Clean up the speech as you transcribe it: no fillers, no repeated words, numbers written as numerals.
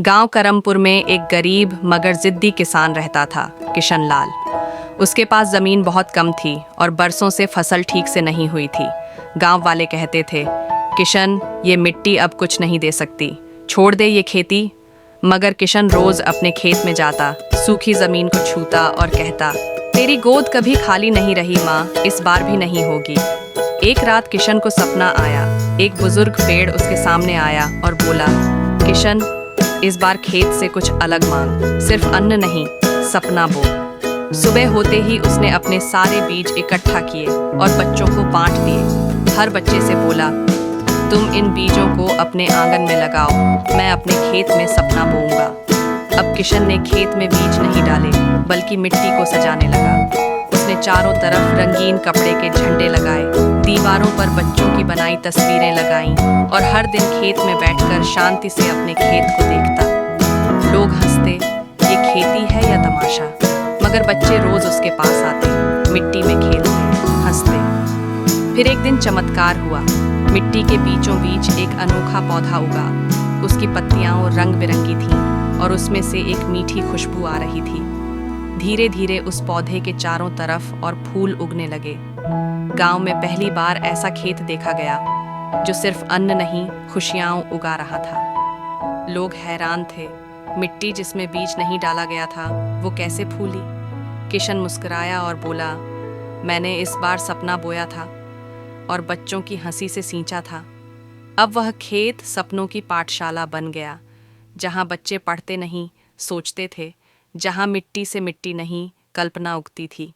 गांव करमपुर में एक गरीब मगर जिद्दी किसान रहता था, किशन लाल। उसके पास ज़मीन बहुत कम थी और बरसों से फसल ठीक से नहीं हुई थी। गांव वाले कहते थे, किशन, ये मिट्टी अब कुछ नहीं दे सकती, छोड़ दे ये खेती। मगर किशन रोज अपने खेत में जाता, सूखी ज़मीन को छूता और कहता, तेरी गोद कभी खाली नहीं रही माँ, इस बार भी नहीं होगी। एक रात किशन को सपना आया। एक बुजुर्ग पेड़ उसके सामने आया और बोला, किशन, इस बार खेत से कुछ अलग मांग, सिर्फ अन्न नहीं, सपना बो। सुबह होते ही उसने अपने सारे बीज इकट्ठा किए और बच्चों को बांट दिए। हर बच्चे से बोला, तुम इन बीजों को अपने आंगन में लगाओ, मैं अपने खेत में सपना बोऊंगा। अब किशन ने खेत में बीज नहीं डाले, बल्कि मिट्टी को सजाने लगा। उसने चारों तरफ रंगीन कपड़े के झंडे लगाए, दीवारों पर बच्चों की बनाई तस्वीरें लगाईं और हर दिन खेत में बैठकर शांति से अपने खेत को देखता। लोग हंसते, ये खेती है या तमाशा, मगर बच्चे रोज उसके पास आते, मिट्टी में खेलते, हंसते। फिर एक दिन चमत्कार हुआ। मिट्टी के बीचों बीच एक अनोखा पौधा उगा। उसकी पत्तियां रंग बिरंगी थीं और उसमें से एक मीठी खुशबू आ रही थी। धीरे धीरे उस पौधे के चारों तरफ और फूल उगने लगे। गांव में पहली बार ऐसा खेत देखा गया जो सिर्फ अन्न नहीं, खुशियां उगा रहा था। लोग हैरान थे, मिट्टी जिसमें बीज नहीं डाला गया था वो कैसे फूली। किशन मुस्कुराया और बोला, मैंने इस बार सपना बोया था और बच्चों की हंसी से सींचा था। अब वह खेत सपनों की पाठशाला बन गया, जहां बच्चे पढ़ते नहीं, सोचते थे, जहां मिट्टी से मिट्टी नहीं, कल्पना उगती थी।